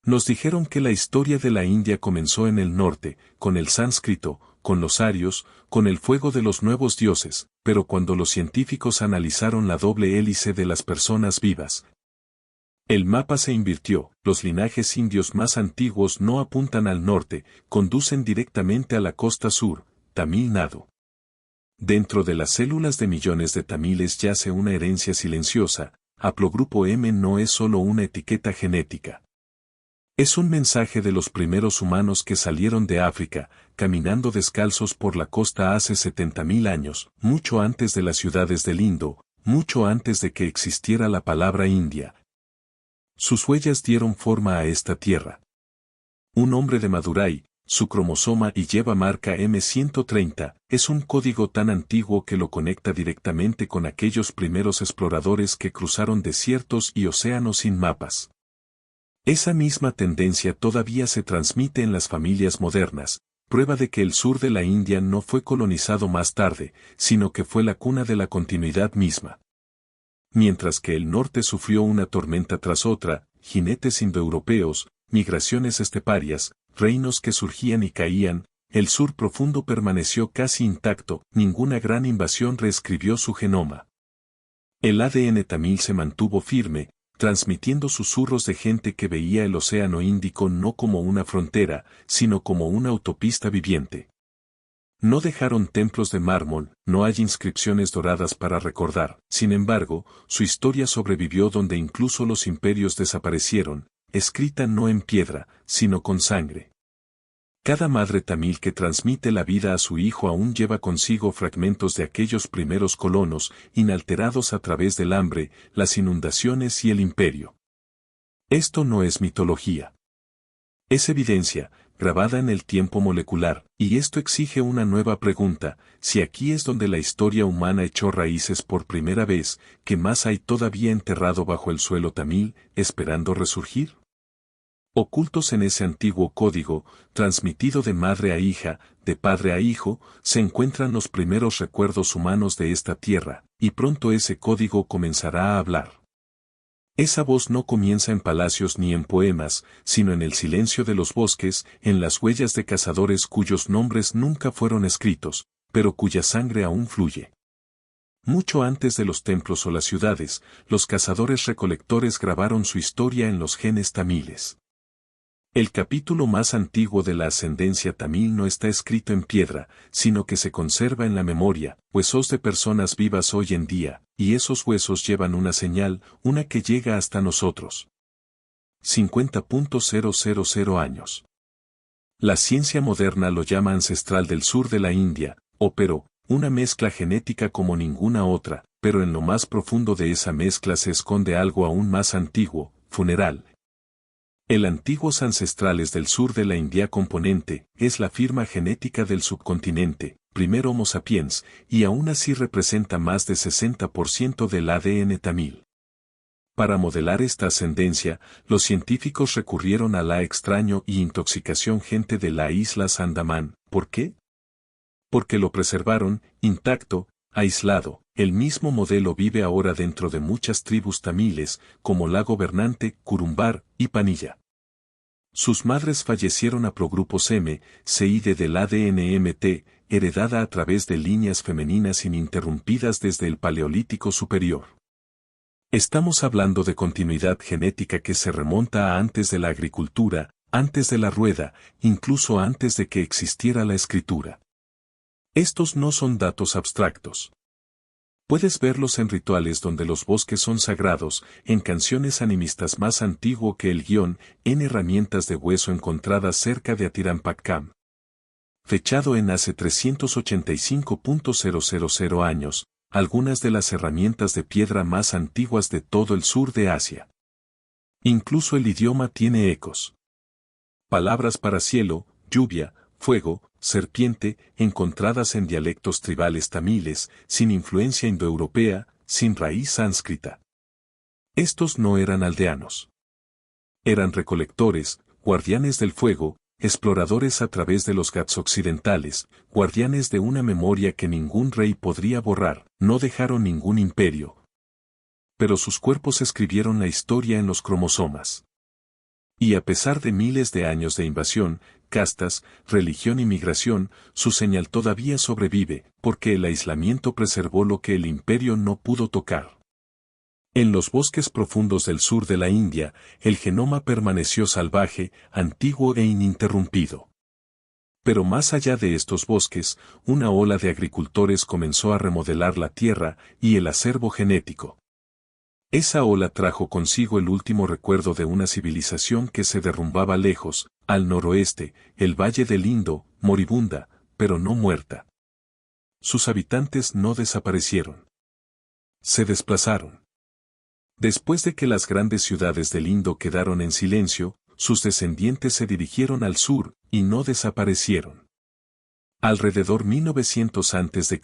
Nos dijeron que la historia de la India comenzó en el norte, con el sánscrito, con los arios, con el fuego de los nuevos dioses, pero cuando los científicos analizaron la doble hélice de las personas vivas, el mapa se invirtió. Los linajes indios más antiguos no apuntan al norte, conducen directamente a la costa sur, Tamil Nadu. Dentro de las células de millones de tamiles yace una herencia silenciosa. Haplogrupo M no es solo una etiqueta genética. Es un mensaje de los primeros humanos que salieron de África, caminando descalzos por la costa hace 70.000 años, mucho antes de las ciudades del Indo, mucho antes de que existiera la palabra India. Sus huellas dieron forma a esta tierra. Un hombre de Madurai, su cromosoma y lleva marca M130, es un código tan antiguo que lo conecta directamente con aquellos primeros exploradores que cruzaron desiertos y océanos sin mapas. Esa misma tendencia todavía se transmite en las familias modernas, prueba de que el sur de la India no fue colonizado más tarde, sino que fue la cuna de la continuidad misma. Mientras que el norte sufrió una tormenta tras otra, jinetes indoeuropeos, migraciones esteparias, reinos que surgían y caían, el sur profundo permaneció casi intacto, ninguna gran invasión reescribió su genoma. El ADN tamil se mantuvo firme, transmitiendo susurros de gente que veía el océano Índico no como una frontera, sino como una autopista viviente. No dejaron templos de mármol, no hay inscripciones doradas para recordar, sin embargo, su historia sobrevivió donde incluso los imperios desaparecieron, escrita no en piedra, sino con sangre. Cada madre tamil que transmite la vida a su hijo aún lleva consigo fragmentos de aquellos primeros colonos, inalterados a través del hambre, las inundaciones y el imperio. Esto no es mitología. Es evidencia, grabada en el tiempo molecular, y esto exige una nueva pregunta: si aquí es donde la historia humana echó raíces por primera vez, ¿qué más hay todavía enterrado bajo el suelo tamil, esperando resurgir? Ocultos en ese antiguo código, transmitido de madre a hija, de padre a hijo, se encuentran los primeros recuerdos humanos de esta tierra, y pronto ese código comenzará a hablar. Esa voz no comienza en palacios ni en poemas, sino en el silencio de los bosques, en las huellas de cazadores cuyos nombres nunca fueron escritos, pero cuya sangre aún fluye. Mucho antes de los templos o las ciudades, los cazadores recolectores grabaron su historia en los genes tamiles. El capítulo más antiguo de la ascendencia tamil no está escrito en piedra, sino que se conserva en la memoria, huesos de personas vivas hoy en día, y esos huesos llevan una señal, una que llega hasta nosotros. 50.000 años. La ciencia moderna lo llama ancestral del sur de la India, pero, una mezcla genética como ninguna otra, pero en lo más profundo de esa mezcla se esconde algo aún más antiguo, funeral. El antiguos ancestrales del sur de la India componente es la firma genética del subcontinente, primer Homo sapiens, y aún así representa más de 60% del ADN tamil. Para modelar esta ascendencia, los científicos recurrieron a la extraño y intoxicación gente de la isla Andaman. ¿Por qué? Porque lo preservaron, intacto, aislado. El mismo modelo vive ahora dentro de muchas tribus tamiles, como la gobernante, Kurumbar y Panilla. Sus madres fallecieron a progrupos M, CID del ADN MT, heredada a través de líneas femeninas ininterrumpidas desde el Paleolítico Superior. Estamos hablando de continuidad genética que se remonta a antes de la agricultura, antes de la rueda, incluso antes de que existiera la escritura. Estos no son datos abstractos. Puedes verlos en rituales donde los bosques son sagrados, en canciones animistas más antiguo que el guión, en herramientas de hueso encontradas cerca de Atirampaccam. Fechado en hace 385.000 años, algunas de las herramientas de piedra más antiguas de todo el sur de Asia. Incluso el idioma tiene ecos. Palabras para cielo, lluvia, fuego, serpiente, encontradas en dialectos tribales tamiles, sin influencia indoeuropea, sin raíz sánscrita. Estos no eran aldeanos. Eran recolectores, guardianes del fuego, exploradores a través de los Ghats occidentales, guardianes de una memoria que ningún rey podría borrar, no dejaron ningún imperio. Pero sus cuerpos escribieron la historia en los cromosomas. Y a pesar de miles de años de invasión, castas, religión y migración, su señal todavía sobrevive, porque el aislamiento preservó lo que el imperio no pudo tocar. En los bosques profundos del sur de la India, el genoma permaneció salvaje, antiguo e ininterrumpido. Pero más allá de estos bosques, una ola de agricultores comenzó a remodelar la tierra y el acervo genético. Esa ola trajo consigo el último recuerdo de una civilización que se derrumbaba lejos, al noroeste, el Valle del Indo, moribunda, pero no muerta. Sus habitantes no desaparecieron. Se desplazaron. Después de que las grandes ciudades del Indo quedaron en silencio, sus descendientes se dirigieron al sur, y no desaparecieron. Alrededor 1900 a.C.,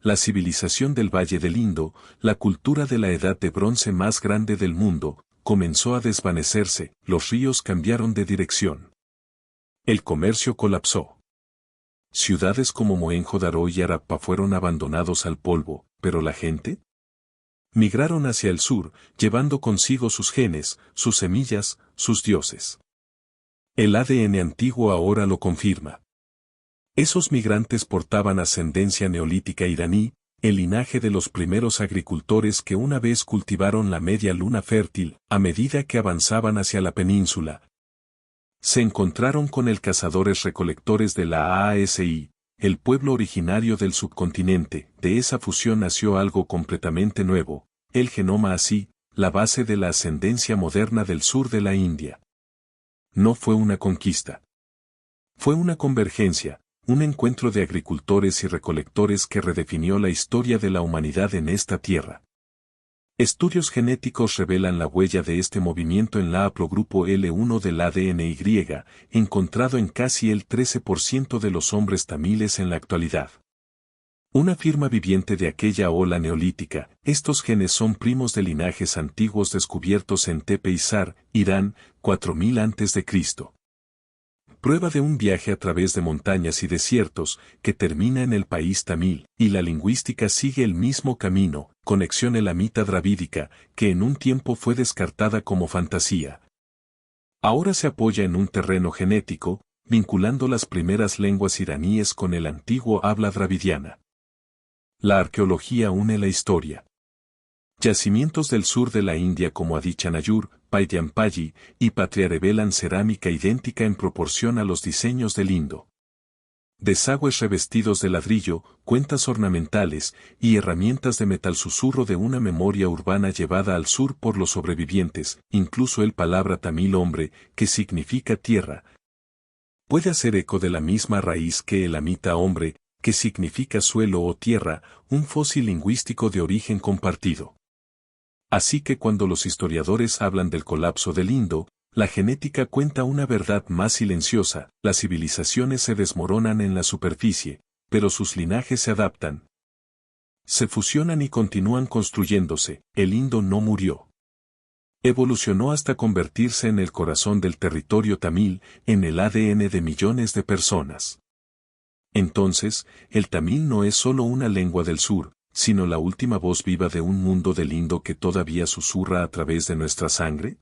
la civilización del Valle del Indo, la cultura de la Edad de Bronce más grande del mundo, comenzó a desvanecerse, los ríos cambiaron de dirección. El comercio colapsó. Ciudades como Mohenjo-Daro y Harappa fueron abandonados al polvo, pero la gente migraron hacia el sur, llevando consigo sus genes, sus semillas, sus dioses. El ADN antiguo ahora lo confirma. Esos migrantes portaban ascendencia neolítica iraní, el linaje de los primeros agricultores que una vez cultivaron la media luna fértil, a medida que avanzaban hacia la península. Se encontraron con el cazadores-recolectores de la ASI, el pueblo originario del subcontinente. De esa fusión nació algo completamente nuevo, el genoma ASI, la base de la ascendencia moderna del sur de la India. No fue una conquista. Fue una convergencia. Un encuentro de agricultores y recolectores que redefinió la historia de la humanidad en esta tierra. Estudios genéticos revelan la huella de este movimiento en la haplogrupo L1 del ADN Y, encontrado en casi el 13% de los hombres tamiles en la actualidad. Una firma viviente de aquella ola neolítica, estos genes son primos de linajes antiguos descubiertos en Tepe Izar, Irán, 4000 a.C. Prueba de un viaje a través de montañas y desiertos, que termina en el país tamil, y la lingüística sigue el mismo camino, conexión elamita dravídica, que en un tiempo fue descartada como fantasía. Ahora se apoya en un terreno genético, vinculando las primeras lenguas iraníes con el antiguo habla dravidiana. La arqueología une la historia. Yacimientos del sur de la India como Adichanayur, Paidiampalli y Patria revelan cerámica idéntica en proporción a los diseños del Indo. Desagües revestidos de ladrillo, cuentas ornamentales y herramientas de metal, susurro de una memoria urbana llevada al sur por los sobrevivientes, incluso el palabra tamil hombre, que significa tierra, puede hacer eco de la misma raíz que el amita hombre, que significa suelo o tierra, un fósil lingüístico de origen compartido. Así que cuando los historiadores hablan del colapso del Indo, la genética cuenta una verdad más silenciosa: las civilizaciones se desmoronan en la superficie, pero sus linajes se adaptan. Se fusionan y continúan construyéndose. El Indo no murió. Evolucionó hasta convertirse en el corazón del territorio tamil, en el ADN de millones de personas. Entonces, el tamil no es solo una lengua del sur, sino la última voz viva de un mundo del Indo que todavía susurra a través de nuestra sangre.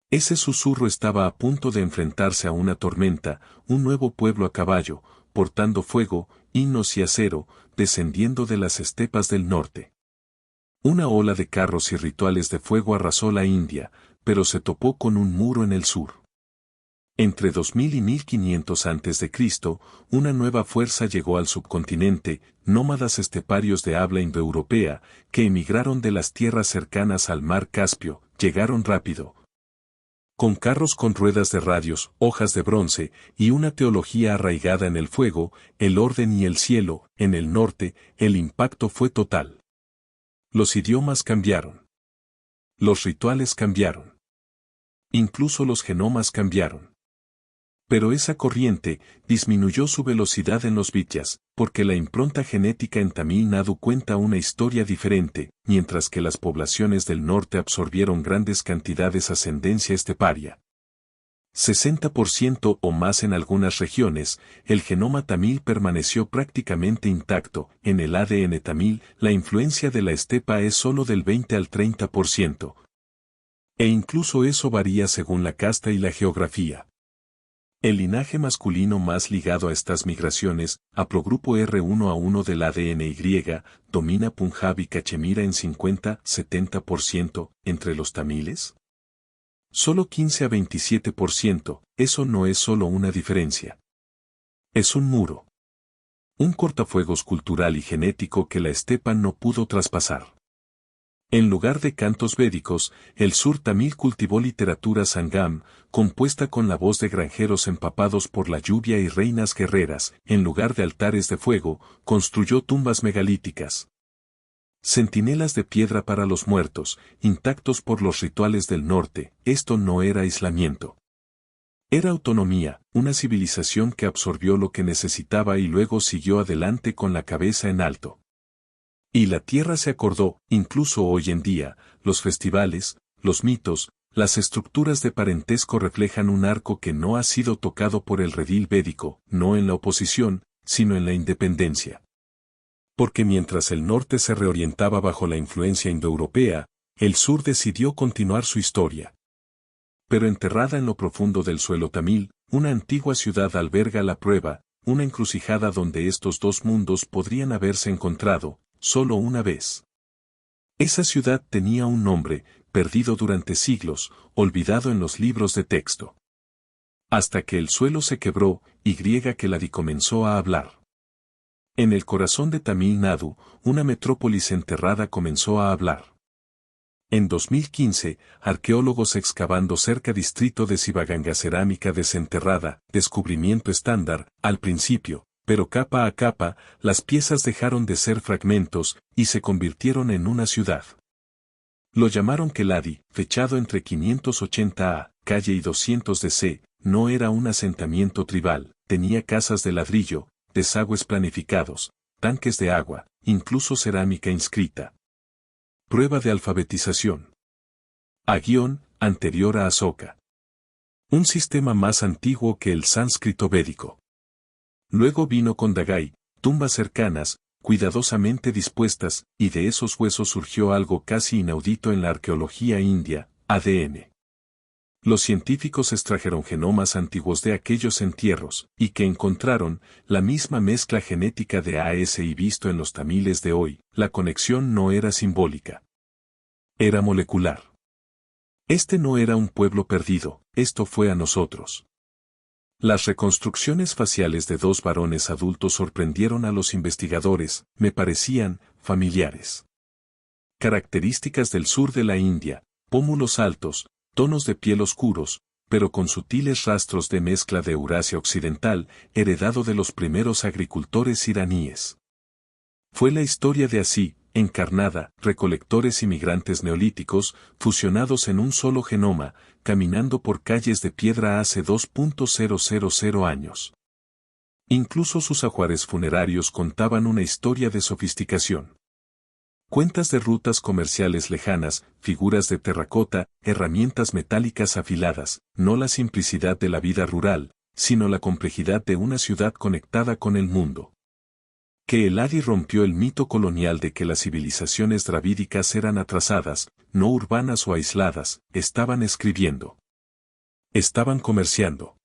Ese susurro estaba a punto de enfrentarse a una tormenta, un nuevo pueblo a caballo, portando fuego, himnos y acero, descendiendo de las estepas del norte. Una ola de carros y rituales de fuego arrasó la India, pero se topó con un muro en el sur. Entre 2000 y 1500 a.C., una nueva fuerza llegó al subcontinente, nómadas esteparios de habla indoeuropea, que emigraron de las tierras cercanas al mar Caspio, llegaron rápido. Con carros con ruedas de radios, hojas de bronce, y una teología arraigada en el fuego, el orden y el cielo. En el norte, el impacto fue total. Los idiomas cambiaron. Los rituales cambiaron. Incluso los genomas cambiaron. Pero esa corriente disminuyó su velocidad en los Vidyas, porque la impronta genética en Tamil Nadu cuenta una historia diferente, mientras que las poblaciones del norte absorbieron grandes cantidades ascendencia esteparia. 60% o más en algunas regiones, el genoma tamil permaneció prácticamente intacto. En el ADN tamil, la influencia de la estepa es solo del 20 al 30%. E incluso eso varía según la casta y la geografía. El linaje masculino más ligado a estas migraciones, haplogrupo R1A1 del ADN Y, domina Punjab y Cachemira en 50-70%, entre los tamiles. Solo 15 a 27%, eso no es solo una diferencia. Es un muro. Un cortafuegos cultural y genético que la estepa no pudo traspasar. En lugar de cantos védicos, el sur tamil cultivó literatura sangam, compuesta con la voz de granjeros empapados por la lluvia y reinas guerreras. En lugar de altares de fuego, construyó tumbas megalíticas. Centinelas de piedra para los muertos, intactos por los rituales del norte. Esto no era aislamiento. Era autonomía, una civilización que absorbió lo que necesitaba y luego siguió adelante con la cabeza en alto. Y la tierra se acordó. Incluso hoy en día, los festivales, los mitos, las estructuras de parentesco reflejan un arco que no ha sido tocado por el redil védico, no en la oposición, sino en la independencia. Porque mientras el norte se reorientaba bajo la influencia indoeuropea, el sur decidió continuar su historia. Pero enterrada en lo profundo del suelo tamil, una antigua ciudad alberga la prueba, una encrucijada donde estos dos mundos podrían haberse encontrado, solo una vez. Esa ciudad tenía un nombre, perdido durante siglos, olvidado en los libros de texto. Hasta que el suelo se quebró, y Keladi comenzó a hablar. En el corazón de Tamil Nadu, una metrópolis enterrada comenzó a hablar. En 2015, arqueólogos excavando cerca distrito de Sivaganga cerámica desenterrada, descubrimiento estándar, al principio, pero capa a capa, las piezas dejaron de ser fragmentos, y se convirtieron en una ciudad. Lo llamaron Keladi, fechado entre 580 A, calle y 200 DC, no era un asentamiento tribal, tenía casas de ladrillo, desagües planificados, tanques de agua, incluso cerámica inscrita. Prueba de alfabetización. Agión, anterior a Asoka. Un sistema más antiguo que el sánscrito védico. Luego vino Kondagai, tumbas cercanas, cuidadosamente dispuestas, y de esos huesos surgió algo casi inaudito en la arqueología india, ADN. Los científicos extrajeron genomas antiguos de aquellos entierros, y que encontraron la misma mezcla genética de AS y visto en los tamiles de hoy, la conexión no era simbólica. Era molecular. Este no era un pueblo perdido, esto fue a nosotros. Las reconstrucciones faciales de dos varones adultos sorprendieron a los investigadores, me parecían familiares. Características del sur de la India, pómulos altos, tonos de piel oscuros, pero con sutiles rastros de mezcla de Eurasia occidental, heredado de los primeros agricultores iraníes. Fue la historia de así, encarnada, recolectores inmigrantes neolíticos, fusionados en un solo genoma, caminando por calles de piedra hace 2.000 años. Incluso sus ajuares funerarios contaban una historia de sofisticación. Cuentas de rutas comerciales lejanas, figuras de terracota, herramientas metálicas afiladas, no la simplicidad de la vida rural, sino la complejidad de una ciudad conectada con el mundo. Keladi rompió el mito colonial de que las civilizaciones dravídicas eran atrasadas, no urbanas o aisladas, estaban escribiendo. Estaban comerciando.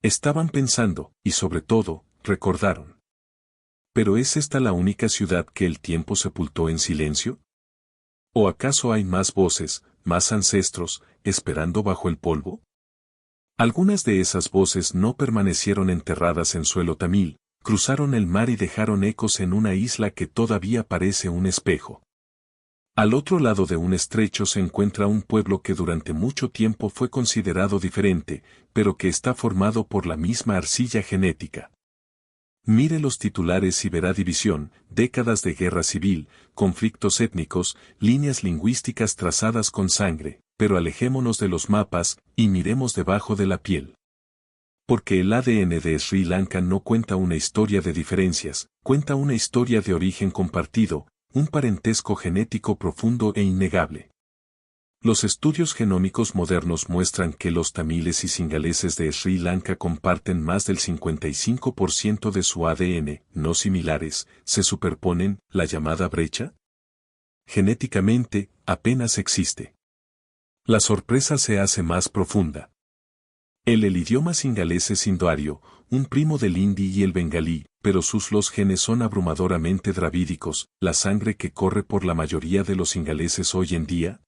Estaban pensando, y sobre todo, recordaron. ¿Pero es esta la única ciudad que el tiempo sepultó en silencio? ¿O acaso hay más voces, más ancestros, esperando bajo el polvo? Algunas de esas voces no permanecieron enterradas en suelo tamil, cruzaron el mar y dejaron ecos en una isla que todavía parece un espejo. Al otro lado de un estrecho se encuentra un pueblo que durante mucho tiempo fue considerado diferente, pero que está formado por la misma arcilla genética. Mire los titulares y verá división, décadas de guerra civil, conflictos étnicos, líneas lingüísticas trazadas con sangre, pero alejémonos de los mapas, y miremos debajo de la piel. Porque el ADN de Sri Lanka no cuenta una historia de diferencias, cuenta una historia de origen compartido, un parentesco genético profundo e innegable. Los estudios genómicos modernos muestran que los tamiles y singaleses de Sri Lanka comparten más del 55% de su ADN, no similares, ¿se superponen, la llamada brecha? Genéticamente, apenas existe. La sorpresa se hace más profunda. El idioma singalés es indoario, un primo del hindi y el bengalí, pero los genes son abrumadoramente dravídicos, la sangre que corre por la mayoría de los singaleses hoy en día.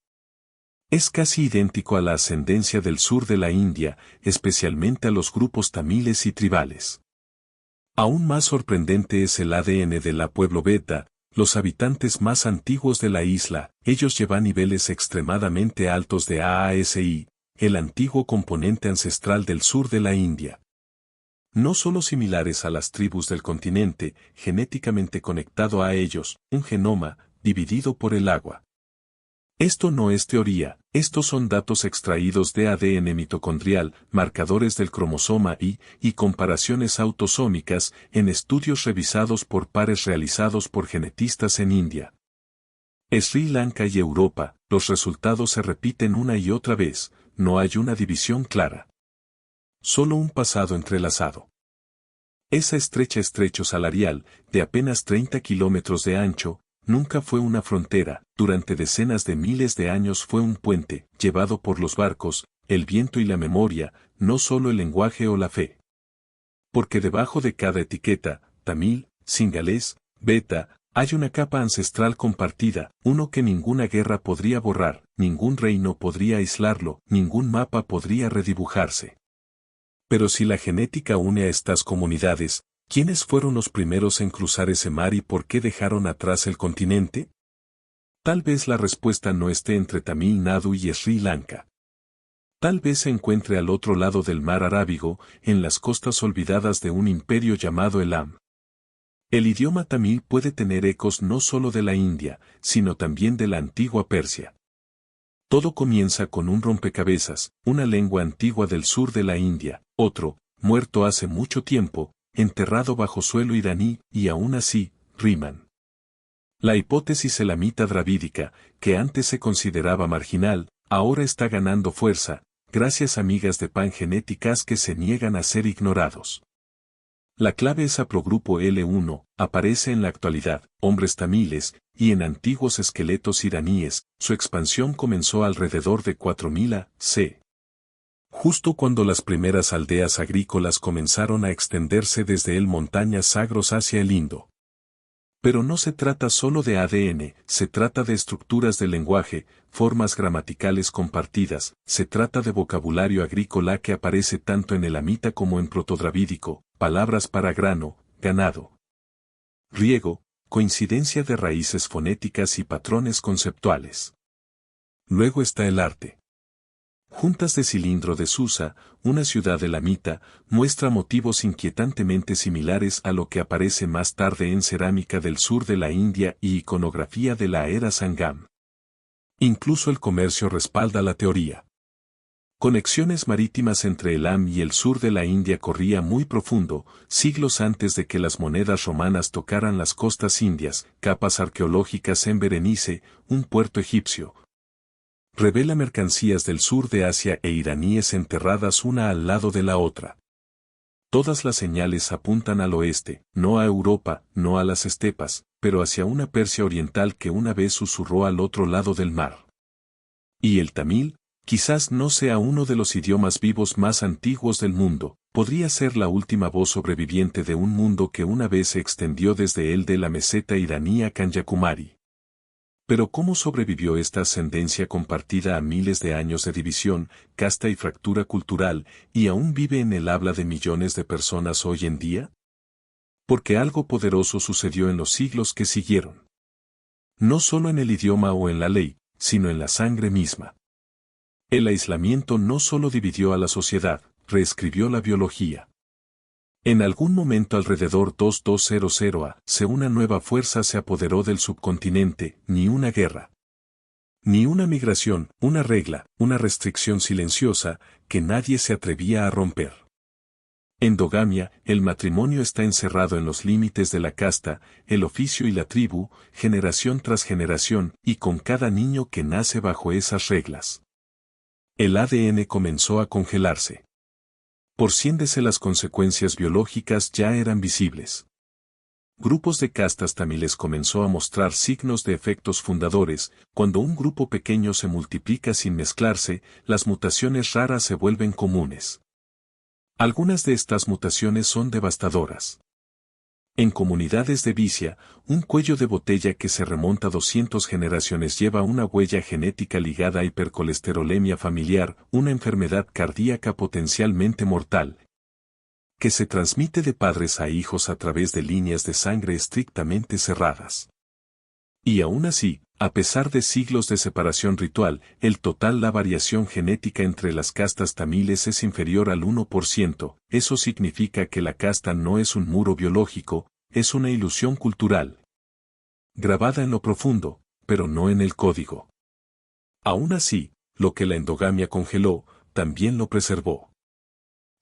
Es casi idéntico a la ascendencia del sur de la India, especialmente a los grupos tamiles y tribales. Aún más sorprendente es el ADN de la pueblo beta, los habitantes más antiguos de la isla. Ellos llevan niveles extremadamente altos de AASI, el antiguo componente ancestral del sur de la India. No solo similares a las tribus del continente, genéticamente conectado a ellos, un genoma, dividido por el agua. Esto no es teoría, estos son datos extraídos de ADN mitocondrial, marcadores del cromosoma y comparaciones autosómicas en estudios revisados por pares realizados por genetistas en India, Sri Lanka y Europa. Los resultados se repiten una y otra vez, no hay una división clara. Solo un pasado entrelazado. Esa estrecho salarial, de apenas 30 kilómetros de ancho, nunca fue una frontera, durante decenas de miles de años fue un puente, llevado por los barcos, el viento y la memoria, no solo el lenguaje o la fe. Porque debajo de cada etiqueta, tamil, singalés, beta, hay una capa ancestral compartida, uno que ninguna guerra podría borrar, ningún reino podría aislarlo, ningún mapa podría redibujarse. Pero si la genética une a estas comunidades, ¿quiénes fueron los primeros en cruzar ese mar y por qué dejaron atrás el continente? Tal vez la respuesta no esté entre Tamil Nadu y Sri Lanka. Tal vez se encuentre al otro lado del mar Arábigo, en las costas olvidadas de un imperio llamado Elam. El idioma tamil puede tener ecos no solo de la India, sino también de la antigua Persia. Todo comienza con un rompecabezas, una lengua antigua del sur de la India, otro, muerto hace mucho tiempo, enterrado bajo suelo iraní, y aún así, riman. La hipótesis elamita dravídica, que antes se consideraba marginal, ahora está ganando fuerza, gracias a migas de pan genéticas que se niegan a ser ignorados. La clave es haplogrupo L1, aparece en la actualidad, hombres tamiles, y en antiguos esqueletos iraníes, su expansión comenzó alrededor de 4000 a.C. Justo cuando las primeras aldeas agrícolas comenzaron a extenderse desde el montañas sagros hacia el Indo. Pero no se trata solo de ADN, se trata de estructuras de lenguaje, formas gramaticales compartidas, se trata de vocabulario agrícola que aparece tanto en elamita como en protodravídico, palabras para grano, ganado, riego, coincidencia de raíces fonéticas y patrones conceptuales. Luego está el arte. Juntas de Cilindro de Susa, una ciudad elamita, muestra motivos inquietantemente similares a lo que aparece más tarde en cerámica del sur de la India y iconografía de la era Sangam. Incluso el comercio respalda la teoría. Conexiones marítimas entre Elam y el sur de la India corría muy profundo, siglos antes de que las monedas romanas tocaran las costas indias, capas arqueológicas en Berenice, un puerto egipcio. Revela mercancías del sur de Asia e iraníes enterradas una al lado de la otra. Todas las señales apuntan al oeste, no a Europa, no a las estepas, pero hacia una Persia oriental que una vez susurró al otro lado del mar. Y el tamil, quizás no sea uno de los idiomas vivos más antiguos del mundo, podría ser la última voz sobreviviente de un mundo que una vez se extendió desde el de la meseta iraní a Kanyakumari. Pero ¿cómo sobrevivió esta ascendencia compartida a miles de años de división, casta y fractura cultural, y aún vive en el habla de millones de personas hoy en día? Porque algo poderoso sucedió en los siglos que siguieron. No solo en el idioma o en la ley, sino en la sangre misma. El aislamiento no solo dividió a la sociedad, reescribió la biología. En algún momento alrededor 2200 a.C. una nueva fuerza se apoderó del subcontinente, ni una guerra. Ni una migración, una regla, una restricción silenciosa, que nadie se atrevía a romper. Endogamia, el matrimonio está encerrado en los límites de la casta, el oficio y la tribu, generación tras generación, y con cada niño que nace bajo esas reglas. El ADN comenzó a congelarse. Por las consecuencias biológicas ya eran visibles. grupos de castas tamiles comenzó a mostrar signos de efectos fundadores. Cuando un grupo pequeño se multiplica sin mezclarse, las mutaciones raras se vuelven comunes. Algunas de estas mutaciones son devastadoras. En comunidades de Vicia, un cuello de botella que se remonta 200 generaciones lleva una huella genética ligada a hipercolesterolemia familiar, una enfermedad cardíaca potencialmente mortal, que se transmite de padres a hijos a través de líneas de sangre estrictamente cerradas. Y aún así, a pesar de siglos de separación ritual, la variación genética entre las castas tamiles es inferior al 1%, eso significa que la casta no es un muro biológico, es una ilusión cultural. Grabada en lo profundo, pero no en el código. Aún así, lo que la endogamia congeló, también lo preservó.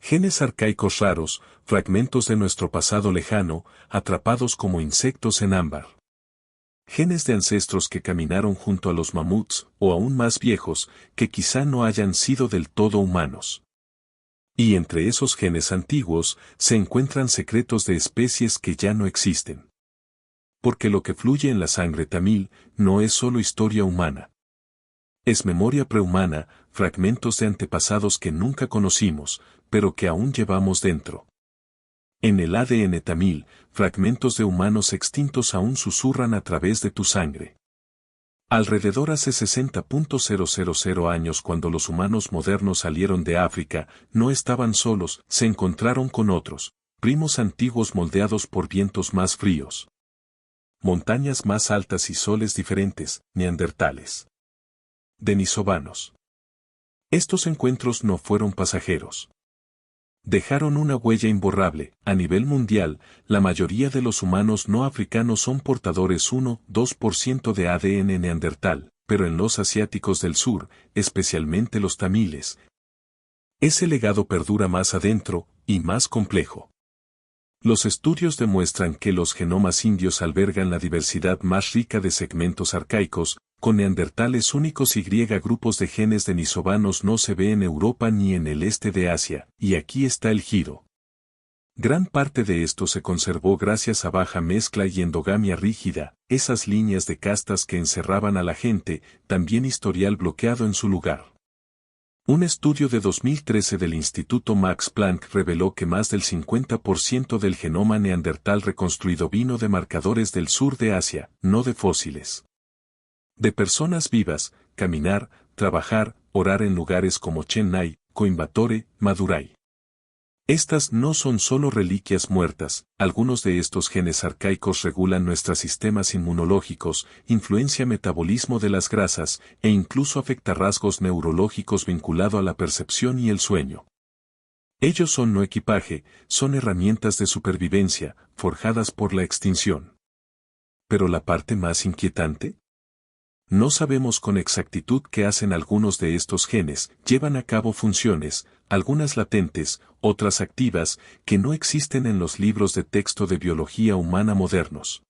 Genes arcaicos raros, fragmentos de nuestro pasado lejano, atrapados como insectos en ámbar. Genes de ancestros que caminaron junto a los mamuts, o aún más viejos, que quizá no hayan sido del todo humanos. Y entre esos genes antiguos, se encuentran secretos de especies que ya no existen. Porque lo que fluye en la sangre tamil, no es solo historia humana. Es memoria prehumana, fragmentos de antepasados que nunca conocimos, pero que aún llevamos dentro. En el ADN tamil, fragmentos de humanos extintos aún susurran a través de tu sangre. Alrededor hace 60.000 años cuando los humanos modernos salieron de África, no estaban solos, se encontraron con otros, primos antiguos moldeados por vientos más fríos. Montañas más altas y soles diferentes, neandertales. Denisovanos. Estos encuentros no fueron pasajeros. Dejaron una huella imborrable. A nivel mundial, la mayoría de los humanos no africanos son portadores 1-2% de ADN neandertal, pero en los asiáticos del sur, especialmente los tamiles, ese legado perdura más adentro, y más complejo. Los estudios demuestran que los genomas indios albergan la diversidad más rica de segmentos arcaicos, con neandertales únicos y grupos de genes denisovanos no se ve en Europa ni en el este de Asia, y aquí está el giro. Gran parte de esto se conservó gracias a baja mezcla y endogamia rígida, esas líneas de castas que encerraban a la gente, también historial bloqueado en su lugar. Un estudio de 2013 del Instituto Max Planck reveló que más del 50% del genoma neandertal reconstruido vino de marcadores del sur de Asia, no de fósiles. De personas vivas, caminar, trabajar, orar en lugares como Chennai, Coimbatore, Madurai. Estas no son solo reliquias muertas, algunos de estos genes arcaicos regulan nuestros sistemas inmunológicos, influencia metabolismo de las grasas, e incluso afecta rasgos neurológicos vinculados a la percepción y el sueño. Ellos son no equipaje, son herramientas de supervivencia, forjadas por la extinción. ¿Pero la parte más inquietante? No sabemos con exactitud qué hacen algunos de estos genes, llevan a cabo funciones, algunas latentes, otras activas, que no existen en los libros de texto de biología humana modernos.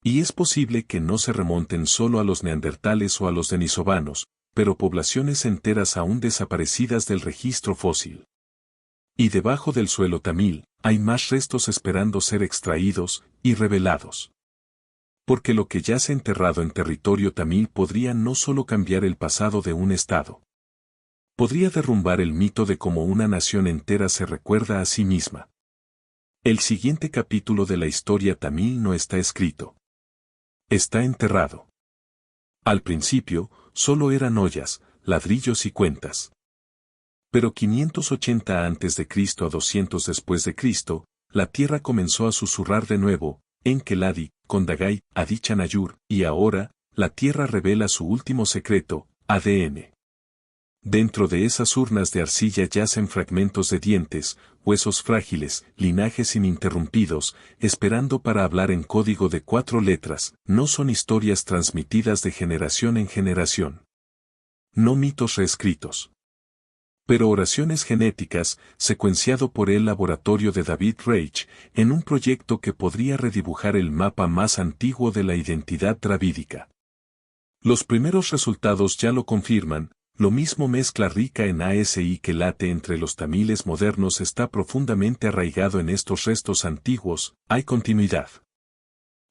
Y es posible que no se remonten solo a los neandertales o a los denisovanos, pero poblaciones enteras aún desaparecidas del registro fósil. Y debajo del suelo tamil, hay más restos esperando ser extraídos y revelados. Porque lo que yace enterrado en territorio tamil podría no solo cambiar el pasado de un estado. Podría derrumbar el mito de cómo una nación entera se recuerda a sí misma. El siguiente capítulo de la historia tamil no está escrito. Está enterrado. Al principio, solo eran ollas, ladrillos y cuentas. Pero 580 a.C. a 200 después de Cristo, la tierra comenzó a susurrar de nuevo, Enkeladi, Kondagai, Adichanayur, y ahora, la tierra revela su último secreto, ADN. Dentro de esas urnas de arcilla yacen fragmentos de dientes, huesos frágiles, linajes ininterrumpidos, esperando para hablar en código de 4 letras, no son historias transmitidas de generación en generación. No mitos reescritos. Pero oraciones genéticas, secuenciado por el laboratorio de David Reich, en un proyecto que podría redibujar el mapa más antiguo de la identidad dravídica. Los primeros resultados ya lo confirman, lo mismo mezcla rica en ASI que late entre los tamiles modernos está profundamente arraigado en estos restos antiguos, hay continuidad.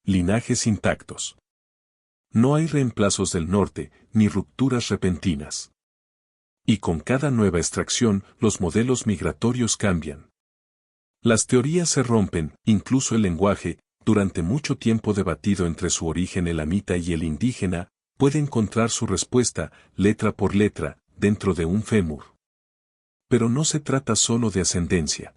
Linajes intactos. No hay reemplazos del norte, ni rupturas repentinas. Y con cada nueva extracción, los modelos migratorios cambian. Las teorías se rompen, incluso el lenguaje, durante mucho tiempo debatido entre su origen elamita y el indígena, puede encontrar su respuesta, letra por letra, dentro de un fémur. Pero no se trata solo de ascendencia.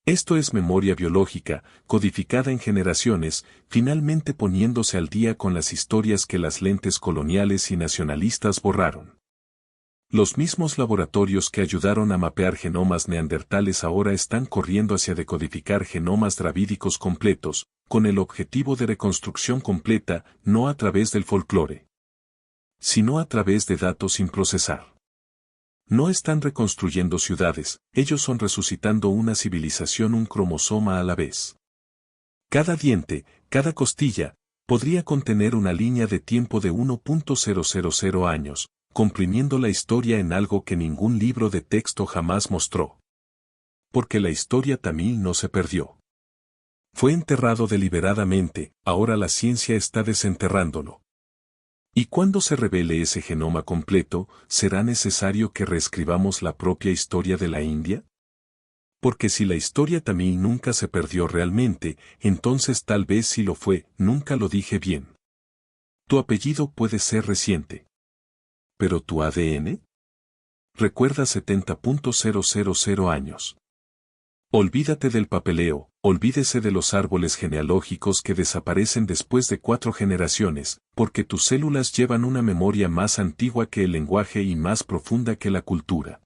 Esto es memoria biológica, codificada en generaciones, finalmente poniéndose al día con las historias que las lentes coloniales y nacionalistas borraron. Los mismos laboratorios que ayudaron a mapear genomas neandertales ahora están corriendo hacia decodificar genomas dravídicos completos, con el objetivo de reconstrucción completa, no a través del folclore, sino a través de datos sin procesar. No están reconstruyendo ciudades, ellos son resucitando una civilización un cromosoma a la vez. Cada diente, cada costilla, podría contener una línea de tiempo de 1.000 años, comprimiendo la historia en algo que ningún libro de texto jamás mostró. Porque la historia tamil no se perdió. Fue enterrado deliberadamente, ahora la ciencia está desenterrándolo. Y cuando se revele ese genoma completo, ¿será necesario que reescribamos la propia historia de la India? Porque si la historia tamil nunca se perdió realmente, entonces tal vez sí lo fue, nunca lo dije bien. Tu apellido puede ser reciente. ¿Pero tu ADN? Recuerda 70.000 años. Olvídate del papeleo, olvídese de los árboles genealógicos que desaparecen después de 4 generaciones, porque tus células llevan una memoria más antigua que el lenguaje y más profunda que la cultura.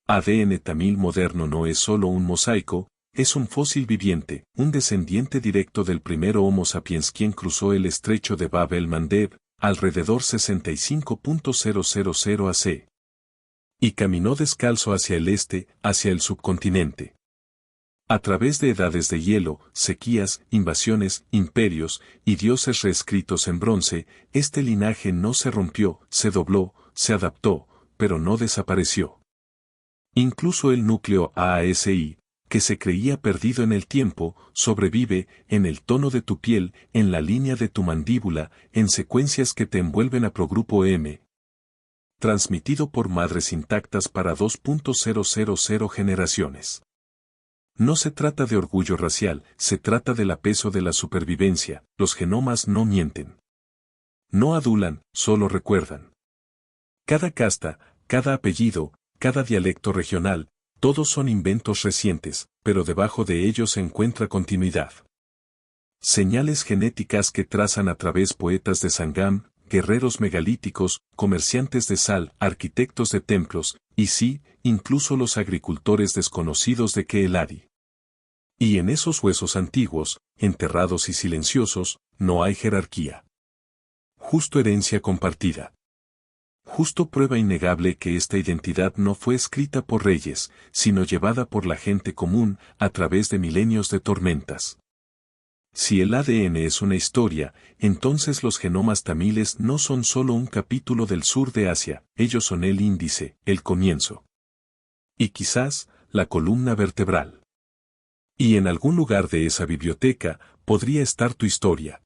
ADN tamil moderno no es solo un mosaico, es un fósil viviente, un descendiente directo del primer Homo sapiens quien cruzó el estrecho de Bab el-Mandeb, alrededor 65.000 AC. Y caminó descalzo hacia el este, hacia el subcontinente. A través de edades de hielo, sequías, invasiones, imperios, y dioses reescritos en bronce, este linaje no se rompió, se dobló, se adaptó, pero no desapareció. Incluso el núcleo AASI, que se creía perdido en el tiempo, sobrevive, en el tono de tu piel, en la línea de tu mandíbula, en secuencias que te envuelven a Progrupo M. Transmitido por madres intactas para 2.000 generaciones. No se trata de orgullo racial, se trata del apeso de la supervivencia, los genomas no mienten. No adulan, solo recuerdan. Cada casta, cada apellido, cada dialecto regional, todos son inventos recientes, pero debajo de ellos se encuentra continuidad. Señales genéticas que trazan a través poetas de Sangam, guerreros megalíticos, comerciantes de sal, arquitectos de templos, y sí, incluso los agricultores desconocidos de Keeladi. Y en esos huesos antiguos, enterrados y silenciosos, no hay jerarquía. Justo herencia compartida. Justo prueba innegable que esta identidad no fue escrita por reyes, sino llevada por la gente común, a través de milenios de tormentas. Si el ADN es una historia, entonces los genomas tamiles no son solo un capítulo del sur de Asia, ellos son el índice, el comienzo. Y quizás, la columna vertebral. Y en algún lugar de esa biblioteca, podría estar tu historia.